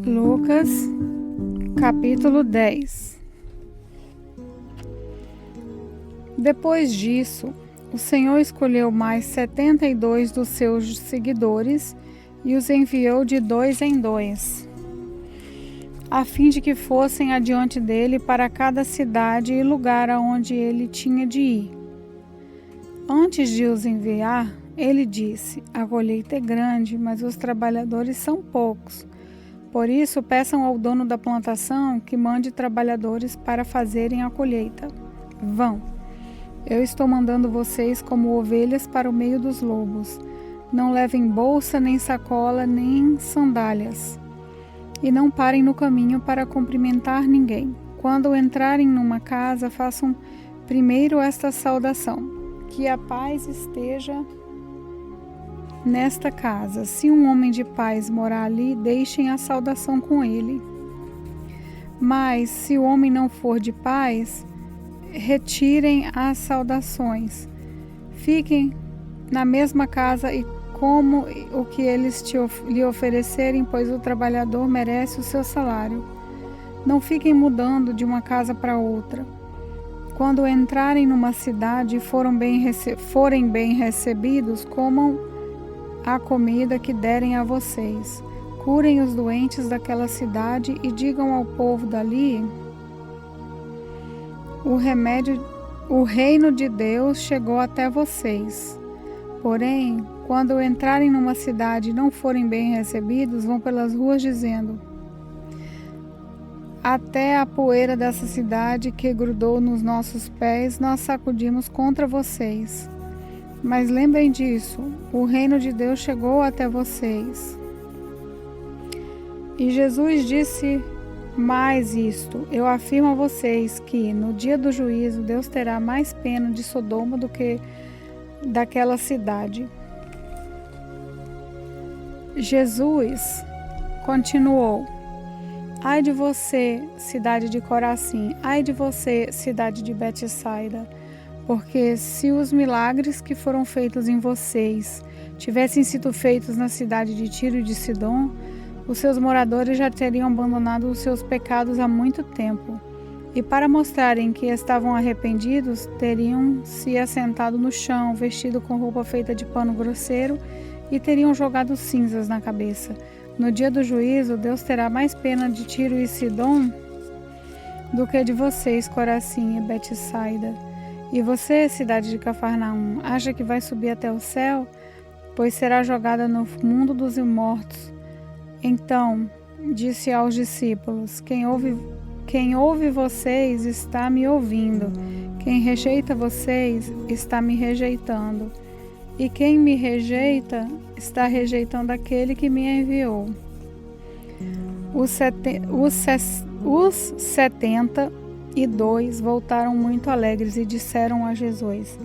Lucas, capítulo 10. Depois disso, o Senhor escolheu mais 72 dos seus seguidores e os enviou de 2 em 2, a fim de que fossem adiante dele para cada cidade e lugar aonde ele tinha de ir. Antes de os enviar, ele disse: a colheita é grande, mas os trabalhadores são poucos. Por isso, peçam ao dono da plantação que mande trabalhadores para fazerem a colheita. Vão. Eu estou mandando vocês como ovelhas para o meio dos lobos. Não levem bolsa, nem sacola, nem sandálias. E não parem no caminho para cumprimentar ninguém. Quando entrarem numa casa, façam primeiro esta saudação: que a paz esteja nesta casa. Se um homem de paz morar ali, deixem a saudação com ele. Mas se o homem não for de paz, retirem as saudações. Fiquem na mesma casa e como o que eles lhe oferecerem, pois o trabalhador merece o seu salário. Não fiquem mudando de uma casa para outra. Quando entrarem numa cidade e forem bem recebidos, comam a comida que derem a vocês. Curem os doentes daquela cidade e digam ao povo dali: o reino de Deus chegou até vocês. Porém, quando entrarem numa cidade e não forem bem recebidos, vão pelas ruas dizendo: até a poeira dessa cidade que grudou nos nossos pés, nós sacudimos contra vocês. Mas lembrem disso, o reino de Deus chegou até vocês. E Jesus disse mais isto: eu afirmo a vocês que, no dia do juízo, Deus terá mais pena de Sodoma do que daquela cidade. Jesus continuou: ai de você, cidade de Corazim, ai de você, cidade de Betsaida, porque se os milagres que foram feitos em vocês tivessem sido feitos na cidade de Tiro e de Sidom, os seus moradores já teriam abandonado os seus pecados há muito tempo. E para mostrarem que estavam arrependidos, teriam se assentado no chão, vestido com roupa feita de pano grosseiro, e teriam jogado cinzas na cabeça. No dia do juízo, Deus terá mais pena de Tiro e Sidom do que de vocês, Corazim e Betsaida. E você, cidade de Cafarnaum, acha que vai subir até o céu? Pois será jogada no mundo dos mortos. Então disse aos discípulos: quem ouve vocês está me ouvindo. Quem rejeita vocês está me rejeitando. E quem me rejeita está rejeitando aquele que me enviou. Os 72 voltaram muito alegres e disseram a Jesus: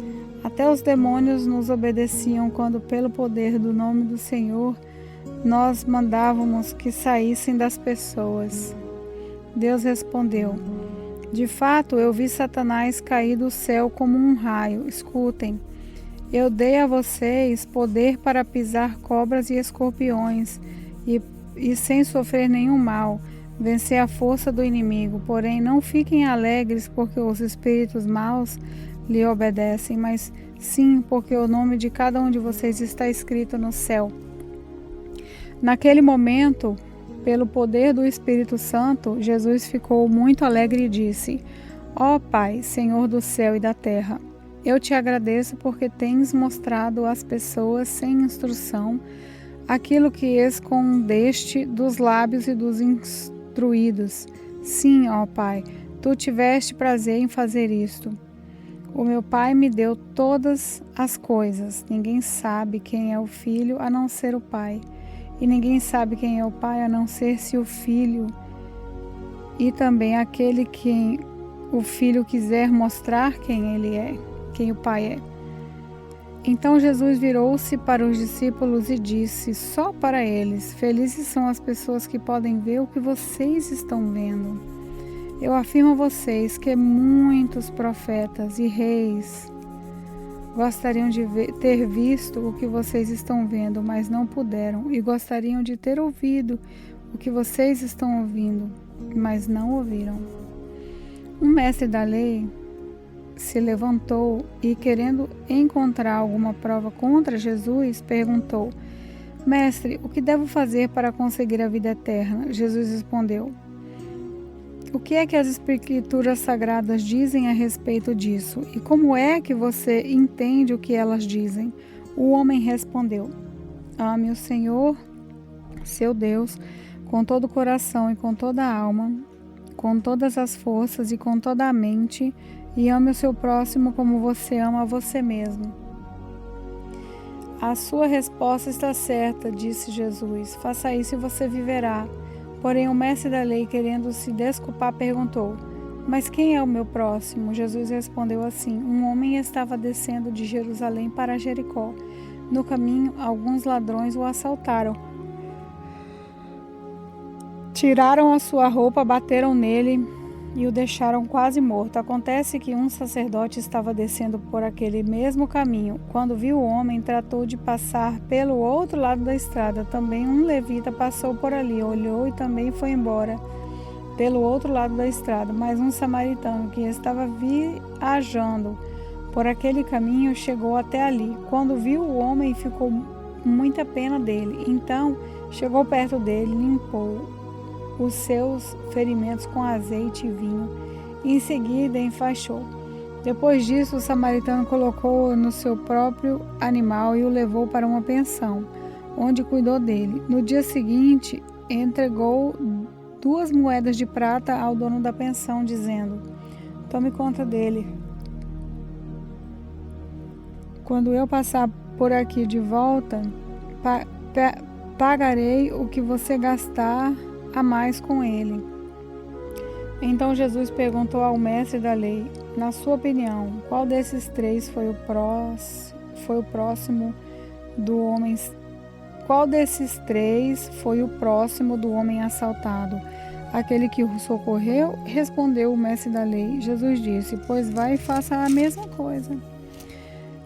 até os demônios nos obedeciam quando, pelo poder do nome do Senhor, nós mandávamos que saíssem das pessoas. Deus respondeu: de fato, eu vi Satanás cair do céu como um raio. Escutem, eu dei a vocês poder para pisar cobras e escorpiões e sem sofrer nenhum mal, vencer a força do inimigo. Porém, não fiquem alegres porque os espíritos maus lhe obedecem, mas sim porque o nome de cada um de vocês está escrito no céu. Naquele momento, pelo poder do Espírito Santo, Jesus ficou muito alegre e disse: ó Pai, Senhor do céu e da terra, eu te agradeço porque tens mostrado às pessoas sem instrução aquilo que escondeste dos lábios e dos instruídos. Sim, ó Pai, tu tiveste prazer em fazer isto. O meu Pai me deu todas as coisas. Ninguém sabe quem é o Filho a não ser o Pai. E ninguém sabe quem é o Pai a não ser se o Filho e também aquele que o Filho quiser mostrar quem ele é, quem o Pai é. Então Jesus virou-se para os discípulos e disse só para eles: felizes são as pessoas que podem ver o que vocês estão vendo. Eu afirmo a vocês que muitos profetas e reis gostariam de ter visto o que vocês estão vendo, mas não puderam, e gostariam de ter ouvido o que vocês estão ouvindo, mas não ouviram. Um mestre da lei se levantou e, querendo encontrar alguma prova contra Jesus, perguntou: Mestre, o que devo fazer para conseguir a vida eterna? Jesus respondeu: O que é que as Escrituras Sagradas dizem a respeito disso? E como é que você entende o que elas dizem? O homem respondeu: Ame o Senhor, seu Deus, com todo o coração e com toda a alma, com todas as forças e com toda a mente, e ame o seu próximo como você ama a você mesmo. A sua resposta está certa, disse Jesus. Faça isso e você viverá. Porém, o mestre da lei, querendo se desculpar, perguntou: Mas quem é o meu próximo? Jesus respondeu assim: Um homem estava descendo de Jerusalém para Jericó. No caminho, alguns ladrões o assaltaram. Tiraram a sua roupa, bateram nele e o deixaram quase morto. Acontece que um sacerdote estava descendo por aquele mesmo caminho. Quando viu o homem, tratou de passar pelo outro lado da estrada. Também um levita passou por ali, olhou e também foi embora pelo outro lado da estrada. Mas um samaritano que estava viajando por aquele caminho chegou até ali. Quando viu o homem, ficou com muita pena dele. Então chegou perto dele, limpou os seus ferimentos com azeite e vinho, e em seguida enfaixou. Depois disso, o samaritano colocou-o no seu próprio animal e o levou para uma pensão, onde cuidou dele. No dia seguinte, entregou 2 moedas de prata ao dono da pensão, dizendo: Tome conta dele. Quando eu passar por aqui de volta, pagarei o que você gastar a mais com ele. Então Jesus perguntou ao mestre da lei: Na sua opinião, qual desses 3 foi o próximo do homem? Qual desses 3 foi o próximo do homem assaltado? Aquele que o socorreu? Respondeu o mestre da lei. Jesus disse: Pois vai e faça a mesma coisa.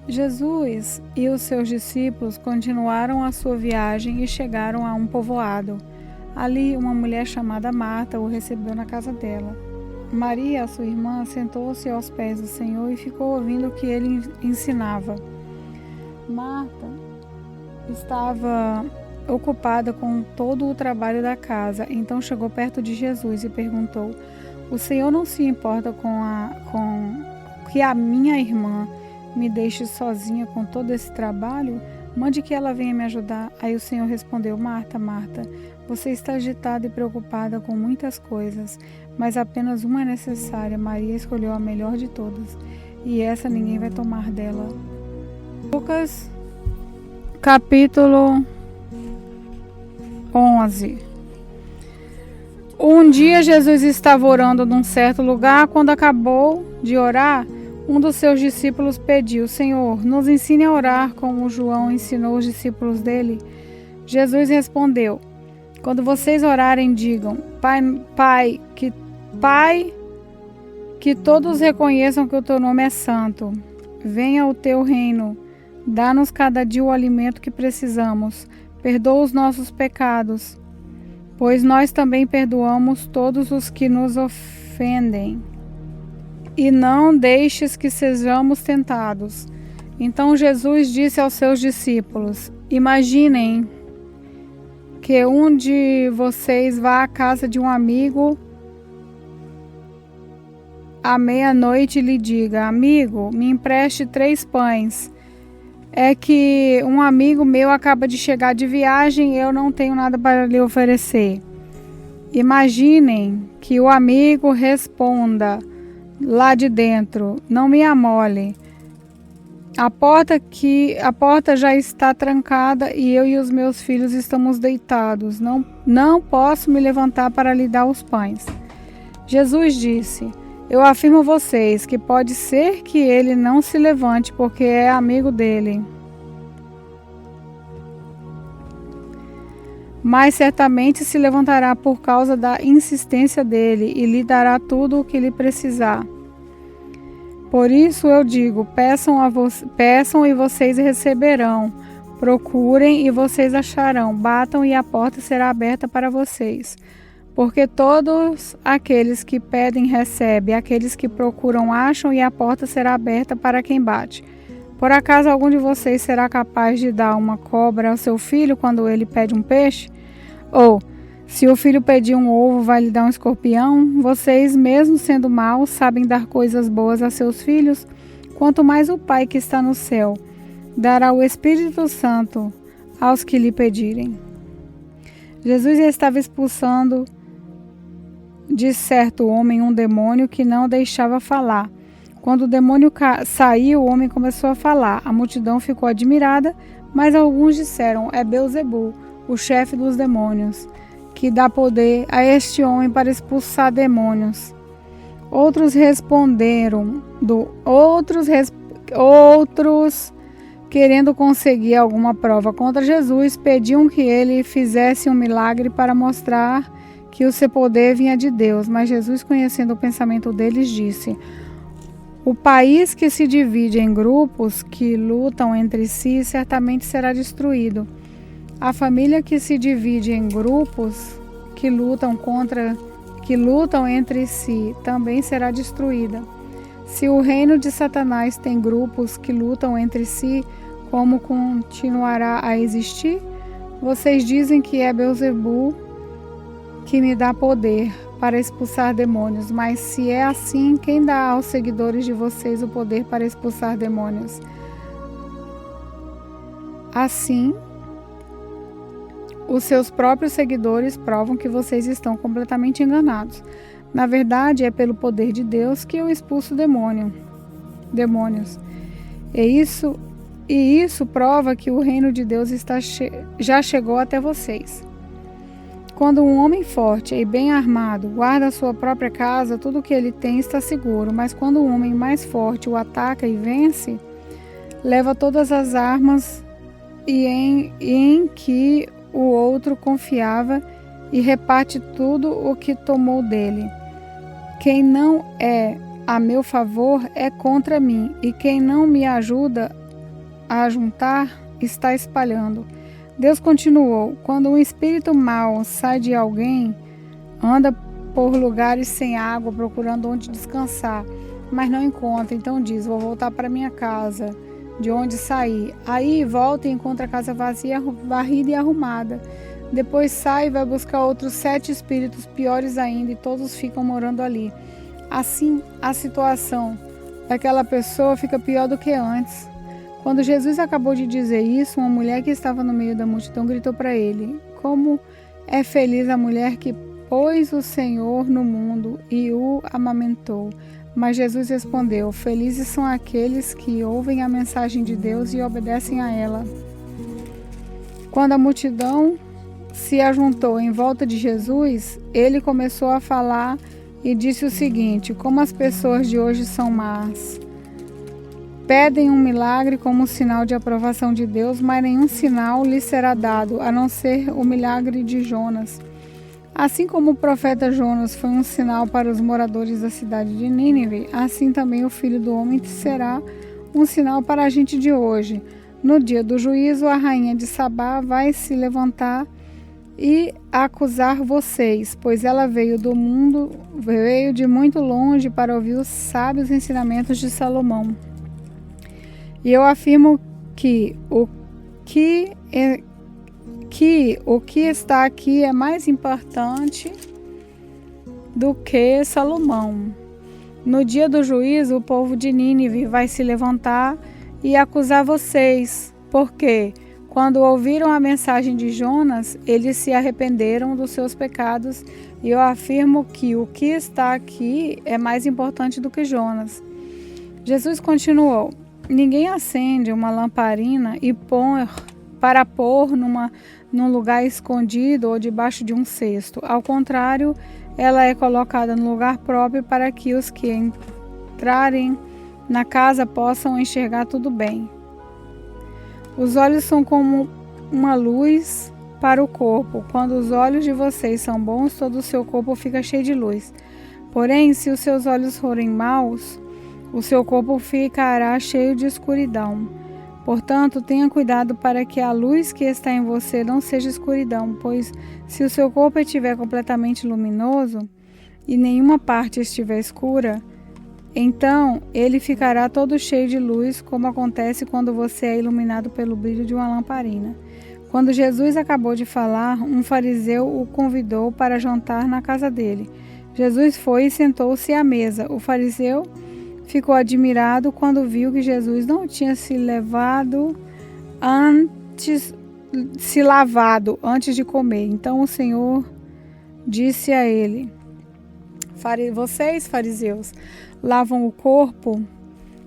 Jesus e os seus discípulos continuaram a sua viagem e chegaram a um povoado. Ali, uma mulher chamada Marta o recebeu na casa dela. Maria, a sua irmã, sentou-se aos pés do Senhor e ficou ouvindo o que ele ensinava. Marta estava ocupada com todo o trabalho da casa. Então chegou perto de Jesus e perguntou: O Senhor não se importa com que a minha irmã me deixe sozinha com todo esse trabalho? Mande que ela venha me ajudar. Aí o Senhor respondeu: Marta, Marta, você está agitada e preocupada com muitas coisas, mas apenas uma é necessária. Maria escolheu a melhor de todas, e essa ninguém vai tomar dela. Lucas, capítulo 11. Um dia Jesus estava orando num certo lugar. Quando acabou de orar, um dos seus discípulos pediu: Senhor, nos ensine a orar como João ensinou os discípulos dele. Jesus respondeu: Quando vocês orarem, digam: Pai, que todos reconheçam que o teu nome é santo. Venha o teu reino. Dá-nos cada dia o alimento que precisamos. Perdoa os nossos pecados, pois nós também perdoamos todos os que nos ofendem. E não deixes que sejamos tentados. Então Jesus disse aos seus discípulos: Imaginem que um de vocês vá à casa de um amigo à meia-noite e lhe diga: Amigo, me empreste 3 pães. É que um amigo meu acaba de chegar de viagem e eu não tenho nada para lhe oferecer. Imaginem que o amigo responda lá de dentro: Não me amole. A porta já está trancada e eu e os meus filhos estamos deitados. Não posso me levantar para lhe dar os pães. Jesus disse: Eu afirmo a vocês que pode ser que ele não se levante porque é amigo dele, mas certamente se levantará por causa da insistência dele e lhe dará tudo o que lhe precisar. Por isso eu digo: peçam e vocês receberão, Procurem e vocês acharão, batam e a porta será aberta para vocês. Porque todos aqueles que pedem recebem, aqueles que procuram acham e a porta será aberta para quem bate. Por acaso algum de vocês será capaz de dar uma cobra ao seu filho quando ele pede um peixe? Ou, se o filho pedir um ovo, vai lhe dar um escorpião? Vocês, mesmo sendo maus, sabem dar coisas boas a seus filhos? Quanto mais o Pai que está no céu dará o Espírito Santo aos que lhe pedirem. Jesus estava expulsando de certo homem um demônio que não o deixava falar. Quando o demônio saiu, o homem começou a falar. A multidão ficou admirada, mas alguns disseram: é Beelzebul, o chefe dos demônios, que dá poder a este homem para expulsar demônios. Outros querendo conseguir alguma prova contra Jesus, pediam que ele fizesse um milagre para mostrar que o seu poder vinha de Deus. Mas Jesus, conhecendo o pensamento deles, disse: o país que se divide em grupos que lutam entre si certamente será destruído. A família que se divide em grupos que lutam entre si também será destruída. Se o reino de Satanás tem grupos que lutam entre si, como continuará a existir? Vocês dizem que é Beelzebul que me dá poder para expulsar demônios, mas se é assim, quem dá aos seguidores de vocês o poder para expulsar demônios? Assim, os seus próprios seguidores provam que vocês estão completamente enganados. Na verdade, é pelo poder de Deus que eu expulso demônios. E isso prova que o reino de Deus já chegou até vocês. Quando um homem forte e bem armado guarda a sua própria casa, tudo o que ele tem está seguro. Mas quando um homem mais forte o ataca e vence, leva todas as armas em que o outro confiava e reparte tudo o que tomou dele. Quem não é a meu favor é contra mim, e quem não me ajuda a juntar está espalhando. Deus continuou: quando um espírito mau sai de alguém, anda por lugares sem água, procurando onde descansar, mas não encontra. Então diz: vou voltar para minha casa, de onde saí. Aí volta e encontra a casa vazia, varrida e arrumada. Depois sai e vai buscar outros 7 espíritos piores ainda, e todos ficam morando ali. Assim, a situação daquela pessoa fica pior do que antes. Quando Jesus acabou de dizer isso, uma mulher que estava no meio da multidão gritou para ele: como é feliz a mulher que pôs o Senhor no mundo e o amamentou. Mas Jesus respondeu: felizes são aqueles que ouvem a mensagem de Deus e obedecem a ela. Quando a multidão se ajuntou em volta de Jesus, ele começou a falar e disse o seguinte: como as pessoas de hoje são más. Pedem um milagre como sinal de aprovação de Deus, mas nenhum sinal lhes será dado, a não ser o milagre de Jonas. Assim como o profeta Jonas foi um sinal para os moradores da cidade de Nínive, assim também o Filho do Homem será um sinal para a gente de hoje. No dia do juízo, a rainha de Sabá vai se levantar e acusar vocês, pois ela veio de muito longe para ouvir os sábios ensinamentos de Salomão. E eu afirmo que o que está aqui é mais importante do que Salomão. No dia do juízo, o povo de Nínive vai se levantar e acusar vocês, porque quando ouviram a mensagem de Jonas, eles se arrependeram dos seus pecados, e eu afirmo que o que está aqui é mais importante do que Jonas. Jesus continuou: ninguém acende uma lamparina e para pôr num lugar escondido ou debaixo de um cesto. Ao contrário, ela é colocada no lugar próprio para que os que entrarem na casa possam enxergar tudo bem. Os olhos são como uma luz para o corpo. Quando os olhos de vocês são bons, todo o seu corpo fica cheio de luz. Porém, se os seus olhos forem maus, o seu corpo ficará cheio de escuridão. Portanto, tenha cuidado para que a luz que está em você não seja escuridão, pois se o seu corpo estiver completamente luminoso e nenhuma parte estiver escura, então ele ficará todo cheio de luz, como acontece quando você é iluminado pelo brilho de uma lamparina. Quando Jesus acabou de falar, um fariseu o convidou para jantar na casa dele. Jesus foi e sentou-se à mesa. O fariseu ficou admirado quando viu que Jesus não tinha se lavado antes de comer. Então o Senhor disse a ele: Vocês, fariseus, lavam o corpo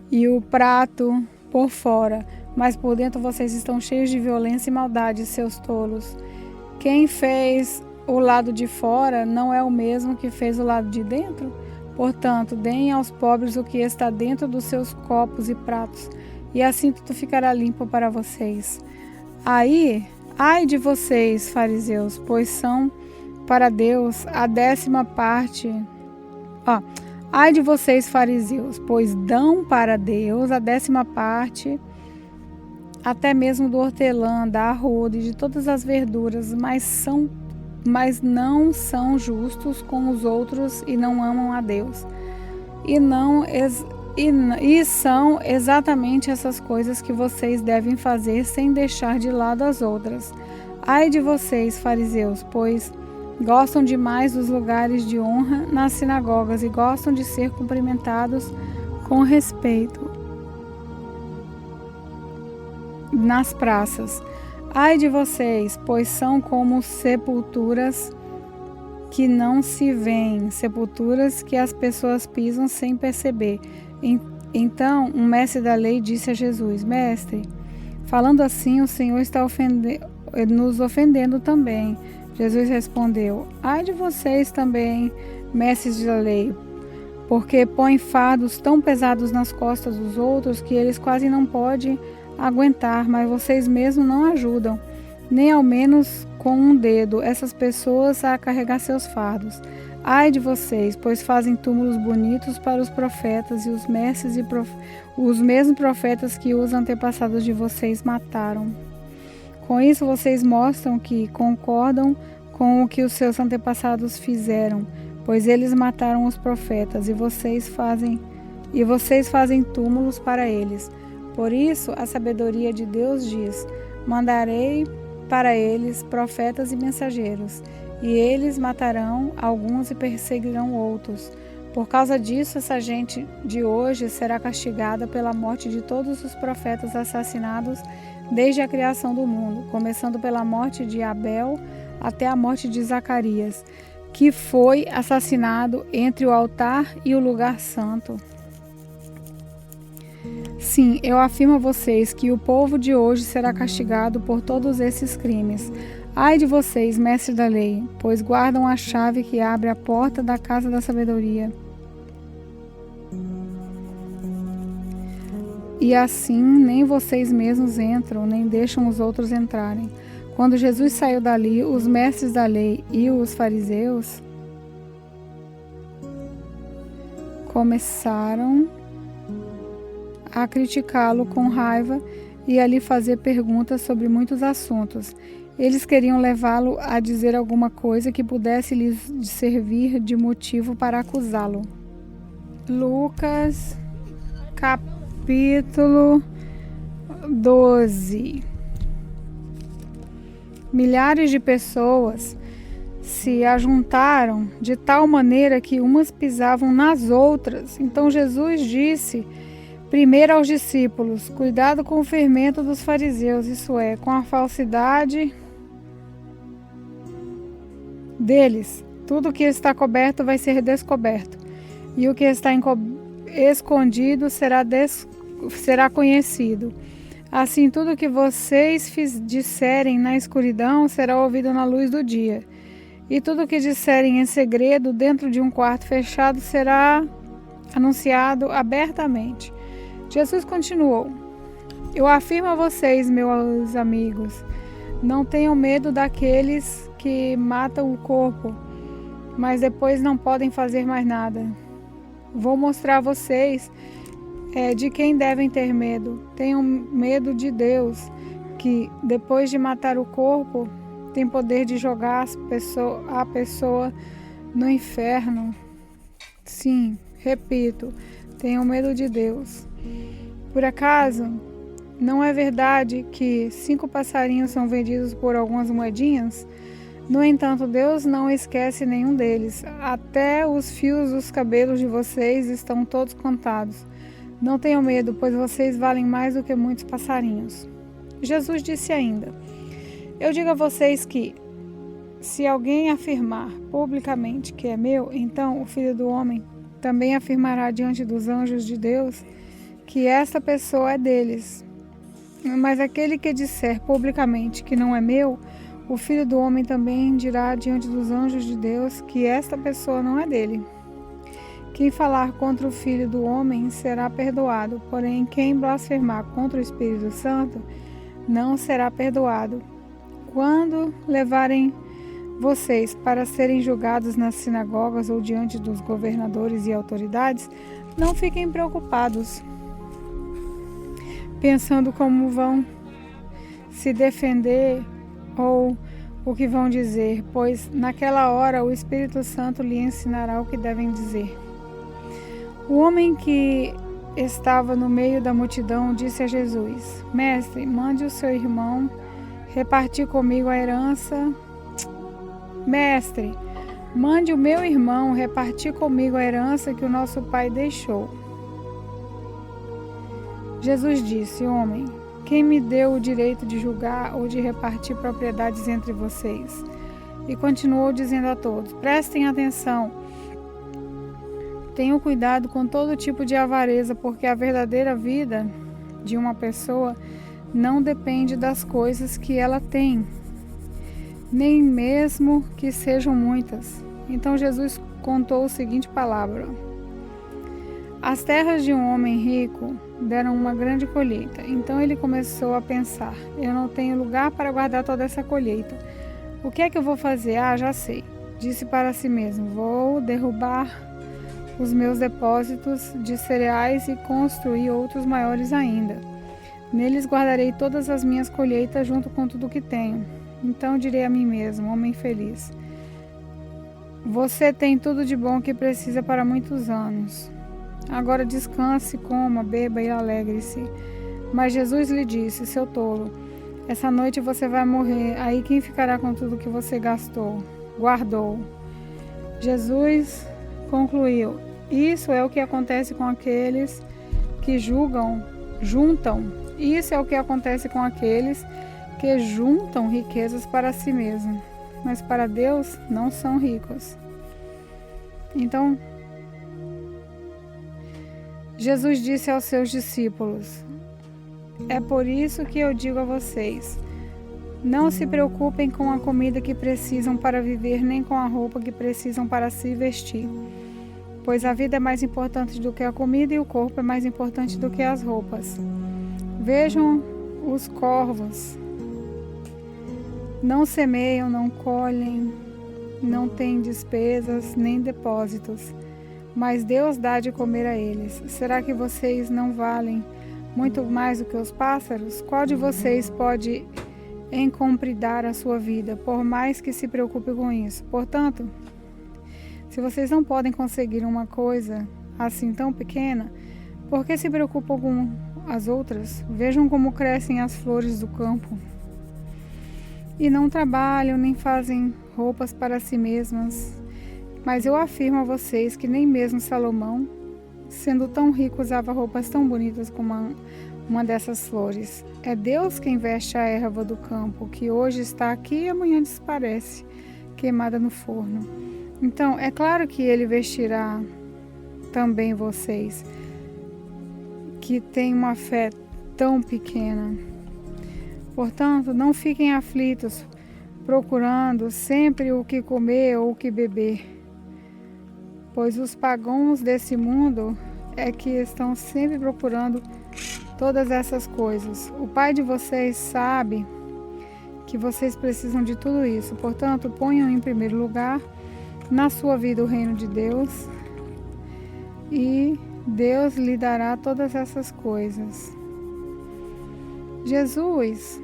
e o prato por fora, mas por dentro vocês estão cheios de violência e maldade, seus tolos. Quem fez o lado de fora não é o mesmo que fez o lado de dentro? Portanto, deem aos pobres o que está dentro dos seus copos e pratos, e assim tudo ficará limpo para vocês. Ai de vocês, fariseus, pois são para Deus a 10ª parte. Ai de vocês, fariseus, pois dão para Deus a 10ª parte, até mesmo do hortelã, da arruda e de todas as verduras, mas não são justos com os outros e não amam a Deus. E são exatamente essas coisas que vocês devem fazer sem deixar de lado as outras. Ai de vocês, fariseus, pois gostam demais dos lugares de honra nas sinagogas e gostam de ser cumprimentados com respeito nas praças. Ai de vocês, pois são como sepulturas que não se veem, sepulturas que as pessoas pisam sem perceber. Então, um mestre da lei disse a Jesus: Mestre, falando assim, o Senhor está nos ofendendo também. Jesus respondeu: Ai de vocês também, mestres da lei, porque põem fardos tão pesados nas costas dos outros que eles quase não podem aguentar, mas vocês mesmos não ajudam, nem ao menos com um dedo, essas pessoas a carregar seus fardos. Ai de vocês, pois fazem túmulos bonitos para os profetas e os mestres e os mesmos profetas que os antepassados de vocês mataram. Com isso, vocês mostram que concordam com o que os seus antepassados fizeram, pois eles mataram os profetas e vocês fazem túmulos para eles. Por isso, a sabedoria de Deus diz: Mandarei para eles profetas e mensageiros, e eles matarão alguns e perseguirão outros. Por causa disso, essa gente de hoje será castigada pela morte de todos os profetas assassinados desde a criação do mundo, começando pela morte de Abel até a morte de Zacarias, que foi assassinado entre o altar e o lugar santo. Sim, eu afirmo a vocês que o povo de hoje será castigado por todos esses crimes. Ai de vocês, mestres da lei, pois guardam a chave que abre a porta da casa da sabedoria. E assim nem vocês mesmos entram, nem deixam os outros entrarem. Quando Jesus saiu dali, os mestres da lei e os fariseus começaram a criticá-lo com raiva e a lhe fazer perguntas sobre muitos assuntos. Eles queriam levá-lo a dizer alguma coisa que pudesse lhes servir de motivo para acusá-lo. Lucas, capítulo 12. Milhares de pessoas se ajuntaram de tal maneira que umas pisavam nas outras. Então Jesus disse primeiro aos discípulos: Cuidado com o fermento dos fariseus, isso é, com a falsidade deles. Tudo que está coberto vai ser descoberto, e o que está escondido será conhecido. Assim, tudo que vocês disserem na escuridão será ouvido na luz do dia, e tudo que disserem em segredo dentro de um quarto fechado será anunciado abertamente. Jesus continuou: Eu afirmo a vocês, meus amigos, não tenham medo daqueles que matam o corpo, mas depois não podem fazer mais nada. Vou mostrar a vocês De quem devem ter medo? Tenham medo de Deus, que depois de matar o corpo, tem poder de jogar a pessoa no inferno. Sim, repito, tenham medo de Deus. Por acaso, não é verdade que 5 passarinhos são vendidos por algumas moedinhas? No entanto, Deus não esquece nenhum deles. Até os fios dos cabelos de vocês estão todos contados. Não tenham medo, pois vocês valem mais do que muitos passarinhos. Jesus disse ainda: Eu digo a vocês que, se alguém afirmar publicamente que é meu, então o Filho do Homem também afirmará diante dos anjos de Deus que esta pessoa é deles. Mas aquele que disser publicamente que não é meu, o Filho do Homem também dirá diante dos anjos de Deus que esta pessoa não é dele. Quem falar contra o Filho do Homem será perdoado, porém quem blasfemar contra o Espírito Santo não será perdoado. Quando levarem vocês para serem julgados nas sinagogas ou diante dos governadores e autoridades, não fiquem preocupados, pensando como vão se defender ou o que vão dizer, pois naquela hora o Espírito Santo lhe ensinará o que devem dizer. O homem que estava no meio da multidão disse a Jesus: Mestre, mande o seu irmão repartir comigo a herança. Mestre, mande o meu irmão repartir comigo a herança que o nosso pai deixou. Jesus disse: Homem, quem me deu o direito de julgar ou de repartir propriedades entre vocês? E continuou dizendo a todos: Prestem atenção. Tenham cuidado com todo tipo de avareza, porque a verdadeira vida de uma pessoa não depende das coisas que ela tem, nem mesmo que sejam muitas. Então Jesus contou a seguinte palavra: As terras de um homem rico deram uma grande colheita. Então ele começou a pensar: eu não tenho lugar para guardar toda essa colheita. O que é que eu vou fazer? Já sei. Disse para si mesmo: vou derrubar os meus depósitos de cereais e construir outros maiores ainda. Neles guardarei todas as minhas colheitas junto com tudo que tenho. Então direi a mim mesmo: homem feliz, você tem tudo de bom que precisa para muitos anos. Agora descanse, coma, beba e alegre-se. Mas Jesus lhe disse: seu tolo, essa noite você vai morrer. Aí quem ficará com tudo que você guardou? Jesus concluiu: isso é o que acontece com aqueles que juntam. Isso é o que acontece com aqueles que juntam riquezas para si mesmo, mas para Deus não são ricos. Então, Jesus disse aos seus discípulos: é por isso que eu digo a vocês, não se preocupem com a comida que precisam para viver, nem com a roupa que precisam para se vestir. Pois a vida é mais importante do que a comida e o corpo é mais importante do que as roupas. Vejam os corvos. Não semeiam, não colhem, não têm despesas nem depósitos, mas Deus dá de comer a eles. Será que vocês não valem muito mais do que os pássaros? Qual de vocês pode encompridar a sua vida, por mais que se preocupe com isso? Portanto, se vocês não podem conseguir uma coisa assim tão pequena, por que se preocupam com as outras? Vejam como crescem as flores do campo. E não trabalham nem fazem roupas para si mesmas. Mas eu afirmo a vocês que nem mesmo Salomão, sendo tão rico, usava roupas tão bonitas como uma dessas flores. É Deus quem veste a erva do campo, que hoje está aqui e amanhã desaparece, queimada no forno. Então, é claro que Ele vestirá também vocês, que têm uma fé tão pequena. Portanto, não fiquem aflitos, procurando sempre o que comer ou o que beber, pois os pagãos desse mundo é que estão sempre procurando todas essas coisas. O Pai de vocês sabe que vocês precisam de tudo isso. Portanto, ponham em primeiro lugar na sua vida o reino de Deus e Deus lhe dará todas essas coisas. Jesus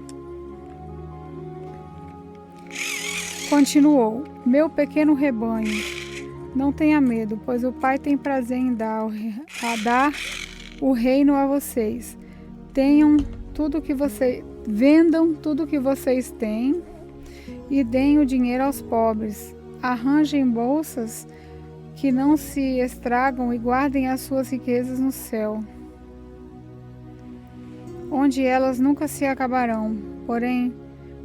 continuou: meu pequeno rebanho, não tenha medo, pois o Pai tem prazer em dar o reino a vocês. Vendam tudo que vocês têm e deem o dinheiro aos pobres. Arranjem bolsas que não se estragam e guardem as suas riquezas no céu, onde elas nunca se acabarão,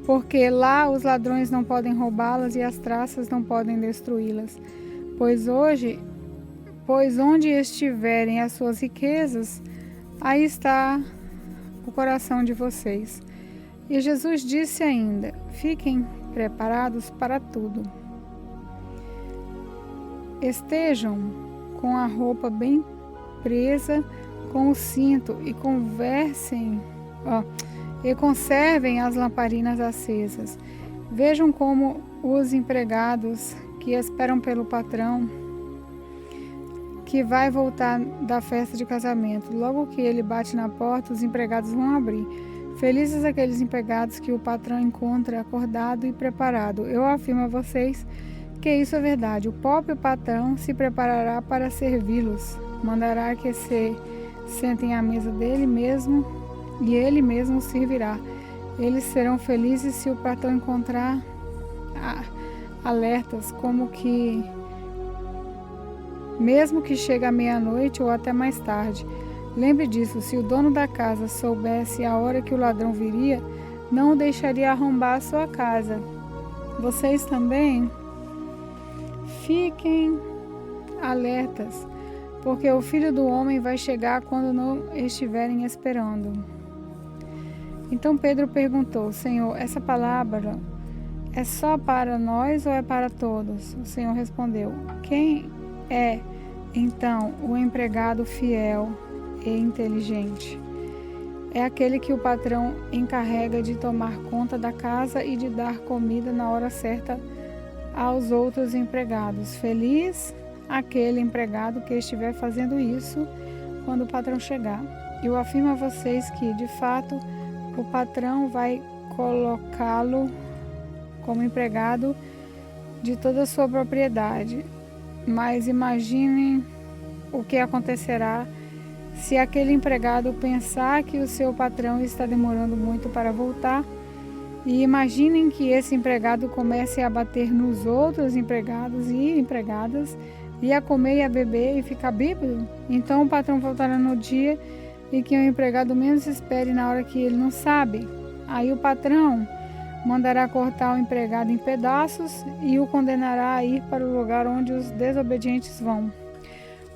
porque lá os ladrões não podem roubá-las e as traças não podem destruí-las. Pois onde estiverem as suas riquezas, aí está o coração de vocês. E Jesus disse ainda: fiquem preparados para tudo. Estejam com a roupa bem presa com o cinto e conservem as lamparinas acesas. Vejam como os empregados que esperam pelo patrão que vai voltar da festa de casamento. Logo que ele bate na porta, os empregados vão abrir. Felizes aqueles empregados que o patrão encontra acordado e preparado. Eu afirmo a vocês que isso é verdade. O próprio patrão se preparará para servi-los. Mandará que se sentem à mesa dele mesmo e ele mesmo servirá. Eles serão felizes se o patrão encontrar alertas, como que mesmo que chegue à meia-noite ou até mais tarde. Lembre disso: se o dono da casa soubesse a hora que o ladrão viria, não o deixaria arrombar a sua casa. Vocês também fiquem alertas, porque o Filho do Homem vai chegar quando não estiverem esperando. Então Pedro perguntou: Senhor, essa palavra é só para nós ou é para todos? O Senhor respondeu: quem é, então, o empregado fiel e inteligente? É aquele que o patrão encarrega de tomar conta da casa e de dar comida na hora certa aos outros empregados. Feliz aquele empregado que estiver fazendo isso quando o patrão chegar. Eu afirmo a vocês que, de fato, o patrão vai colocá-lo como empregado de toda a sua propriedade. Mas imaginem o que acontecerá se aquele empregado pensar que o seu patrão está demorando muito para voltar. E imaginem que esse empregado comece a bater nos outros empregados e empregadas, e a comer e a beber e ficar bêbado. Então o patrão voltará no dia em que o empregado menos espere, na hora que ele não sabe. Aí o patrão mandará cortar o empregado em pedaços e o condenará a ir para o lugar onde os desobedientes vão.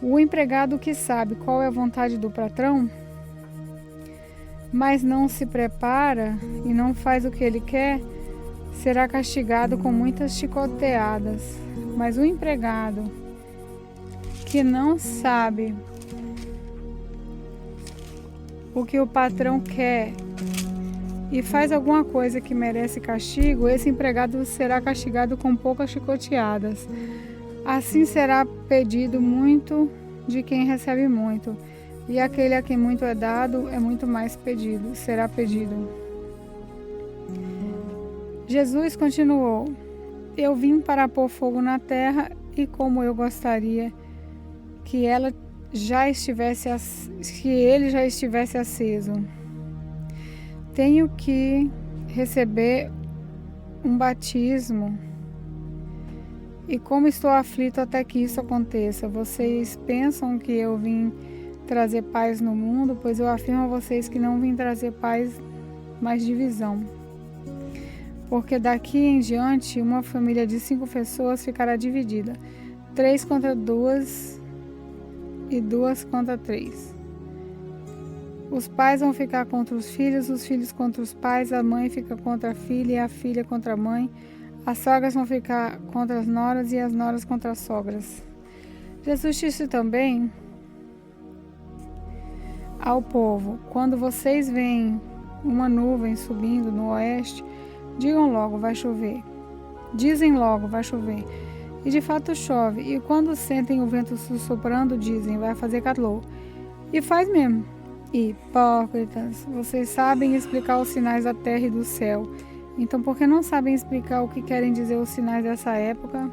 O empregado que sabe qual é a vontade do patrão, mas não se prepara e não faz o que ele quer, será castigado com muitas chicoteadas. Mas o empregado que não sabe o que o patrão quer e faz alguma coisa que merece castigo, esse empregado será castigado com poucas chicoteadas. Assim será pedido muito de quem recebe muito, e aquele a quem muito é dado é muito mais será pedido. Jesus continuou: eu vim para pôr fogo na terra, e como eu gostaria que ele já estivesse aceso. Tenho que receber um batismo, e como estou aflito até que isso aconteça. Vocês pensam que eu vim trazer paz no mundo? Pois eu afirmo a vocês que não vim trazer paz, mas divisão. Porque daqui em diante, uma família de 5 pessoas ficará dividida, 3 contra 2 e 2 contra 3. Os pais vão ficar contra os filhos contra os pais, a mãe fica contra a filha e a filha contra a mãe, as sogras vão ficar contra as noras e as noras contra as sogras. Jesus disse também ao povo: quando vocês veem uma nuvem subindo no oeste, dizem logo vai chover, E de fato chove, e quando sentem o vento soprando, dizem, vai fazer calor. E faz mesmo. Hipócritas, vocês sabem explicar os sinais da terra e do céu. Então, por que não sabem explicar o que querem dizer os sinais dessa época?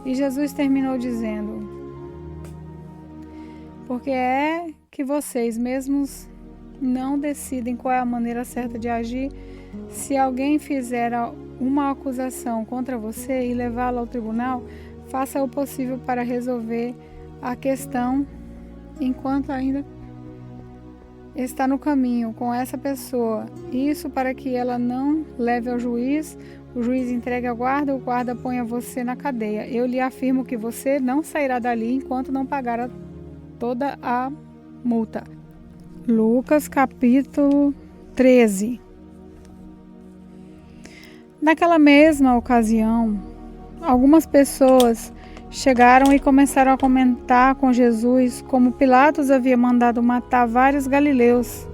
E Jesus terminou dizendo: porque é que vocês mesmos não decidem qual é a maneira certa de agir. Se alguém fizer uma acusação contra você e levá-la ao tribunal, faça o possível para resolver a questão enquanto ainda está no caminho com essa pessoa. Isso para que ela não leve ao juiz, o juiz entregue ao guarda, o guarda ponha você na cadeia. Eu lhe afirmo que você não sairá dali enquanto não pagar toda a multa. Lucas capítulo 13. Naquela mesma ocasião, algumas pessoas chegaram e começaram a comentar com Jesus como Pilatos havia mandado matar vários galileus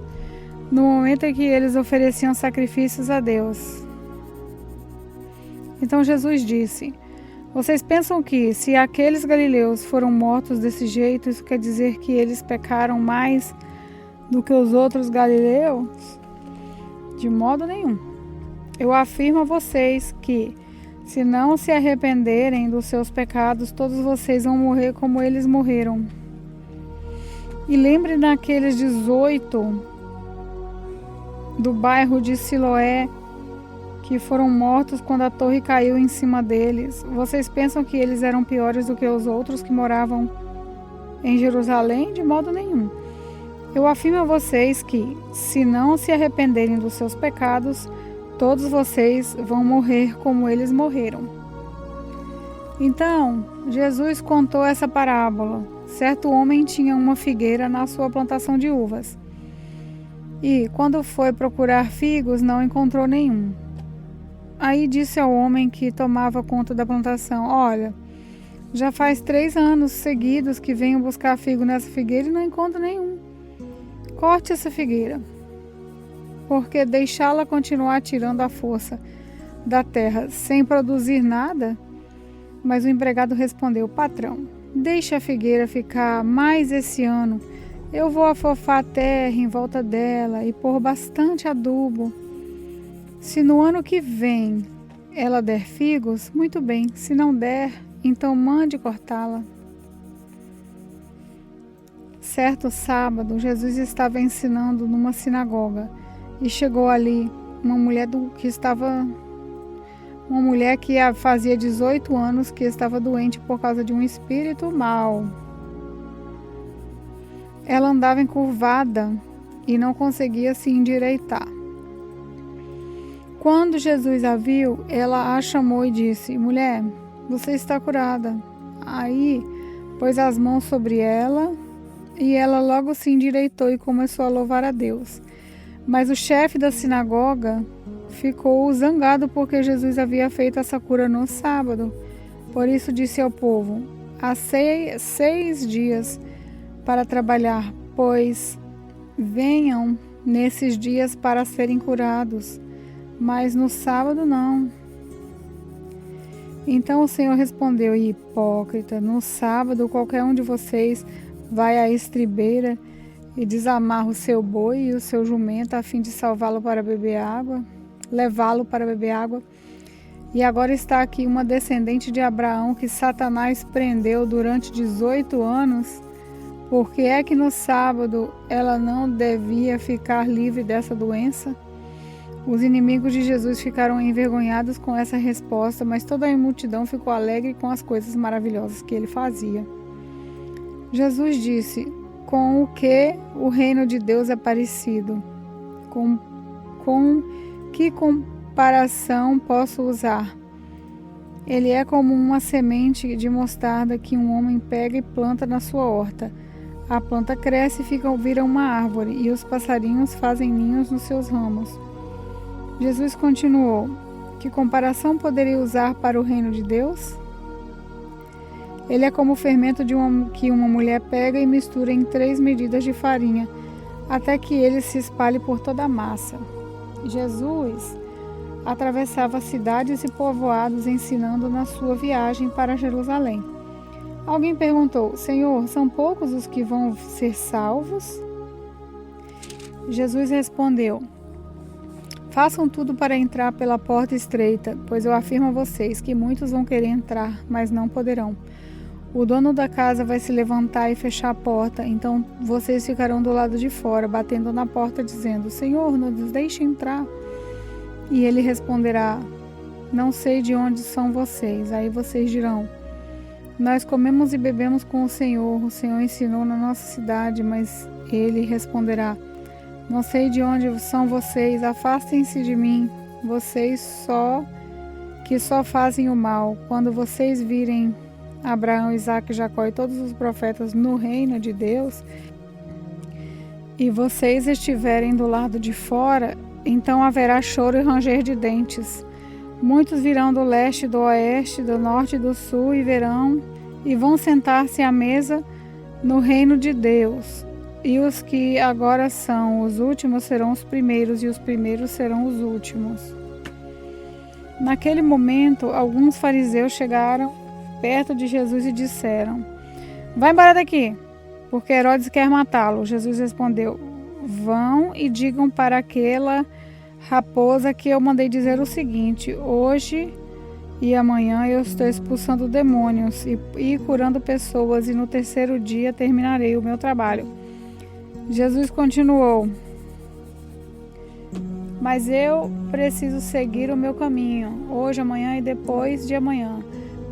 no momento em que eles ofereciam sacrifícios a Deus. Então Jesus disse: vocês pensam que, se aqueles galileus foram mortos desse jeito, isso quer dizer que eles pecaram mais do que os outros galileus? De modo nenhum. Eu afirmo a vocês que, se não se arrependerem dos seus pecados, todos vocês vão morrer como eles morreram. E lembre daqueles 18 do bairro de Siloé que foram mortos quando a torre caiu em cima deles. Vocês pensam que eles eram piores do que os outros que moravam em Jerusalém? De modo nenhum. Eu afirmo a vocês que, se não se arrependerem dos seus pecados, todos vocês vão morrer como eles morreram. Então, Jesus contou essa parábola. Certo homem tinha uma figueira na sua plantação de uvas. E, quando foi procurar figos, não encontrou nenhum. Aí disse ao homem que tomava conta da plantação: olha, já faz 3 anos seguidos que venho buscar figo nessa figueira e não encontro nenhum. Corte essa figueira, porque deixá-la continuar tirando a força da terra sem produzir nada? Mas o empregado respondeu: patrão, deixe a figueira ficar mais esse ano. Eu vou afofar a terra em volta dela e pôr bastante adubo. Se no ano que vem ela der figos, muito bem. Se não der, então mande cortá-la. Certo sábado, Jesus estava ensinando numa sinagoga. E chegou ali uma mulher que fazia 18 anos que estava doente por causa de um espírito mau. Ela andava encurvada e não conseguia se endireitar. Quando Jesus a viu, ela a chamou e disse: mulher, você está curada. Aí pôs as mãos sobre ela e ela logo se endireitou e começou a louvar a Deus. Mas o chefe da sinagoga ficou zangado porque Jesus havia feito essa cura no sábado. Por isso disse ao povo: há 6 dias para trabalhar, pois venham nesses dias para serem curados, mas no sábado não. Então o Senhor respondeu: hipócrita, no sábado qualquer um de vocês vai à estribeira e desamarra o seu boi e o seu jumento a fim de levá-lo para beber água. E agora está aqui uma descendente de Abraão que Satanás prendeu durante 18 anos. Por que é que no sábado ela não devia ficar livre dessa doença? Os inimigos de Jesus ficaram envergonhados com essa resposta, mas toda a multidão ficou alegre com as coisas maravilhosas que ele fazia. Jesus disse: com o que o reino de Deus é parecido? Com que comparação posso usar? Ele é como uma semente de mostarda que um homem pega e planta na sua horta. A planta cresce e vira uma árvore, e os passarinhos fazem ninhos nos seus ramos. Jesus continuou: que comparação poderia usar para o reino de Deus? Ele é como o fermento que uma mulher pega e mistura em 3 medidas de farinha, até que ele se espalhe por toda a massa. Jesus atravessava cidades e povoados ensinando na sua viagem para Jerusalém. Alguém perguntou: Senhor, são poucos os que vão ser salvos? Jesus respondeu: Façam tudo para entrar pela porta estreita, pois eu afirmo a vocês que muitos vão querer entrar, mas não poderão. O dono da casa vai se levantar e fechar a porta, então vocês ficarão do lado de fora, batendo na porta, dizendo: Senhor, nos deixe entrar. E ele responderá: Não sei de onde são vocês. Aí vocês dirão: Nós comemos e bebemos com o Senhor ensinou na nossa cidade. Mas ele responderá: Não sei de onde são vocês, afastem-se de mim, vocês que só fazem o mal. Quando vocês virem Abraão, Isaque, Jacó e todos os profetas no reino de Deus, e vocês estiverem do lado de fora, então haverá choro e ranger de dentes. Muitos virão do leste, do oeste, do norte e do sul e vão sentar-se à mesa no reino de Deus. E os que agora são os últimos serão os primeiros, e os primeiros serão os últimos. Naquele momento, alguns fariseus chegaram perto de Jesus e disseram: Vai embora daqui, porque Herodes quer matá-lo. Jesus respondeu: Vão e digam para aquela raposa que eu mandei dizer o seguinte: hoje e amanhã eu estou expulsando demônios e curando pessoas, e no terceiro dia terminarei o meu trabalho. Jesus continuou: Mas eu preciso seguir o meu caminho, hoje, amanhã e depois de amanhã,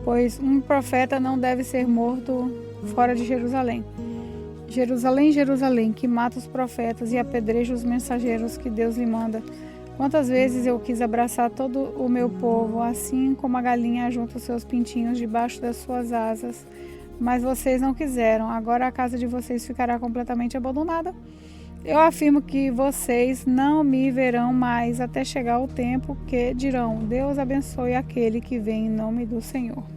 pois um profeta não deve ser morto fora de Jerusalém. Jerusalém, Jerusalém, que mata os profetas e apedreja os mensageiros que Deus lhe manda. Quantas vezes eu quis abraçar todo o meu povo, assim como a galinha junta os seus pintinhos debaixo das suas asas, mas vocês não quiseram. Agora a casa de vocês ficará completamente abandonada. Eu afirmo que vocês não me verão mais até chegar o tempo que dirão: Deus abençoe aquele que vem em nome do Senhor.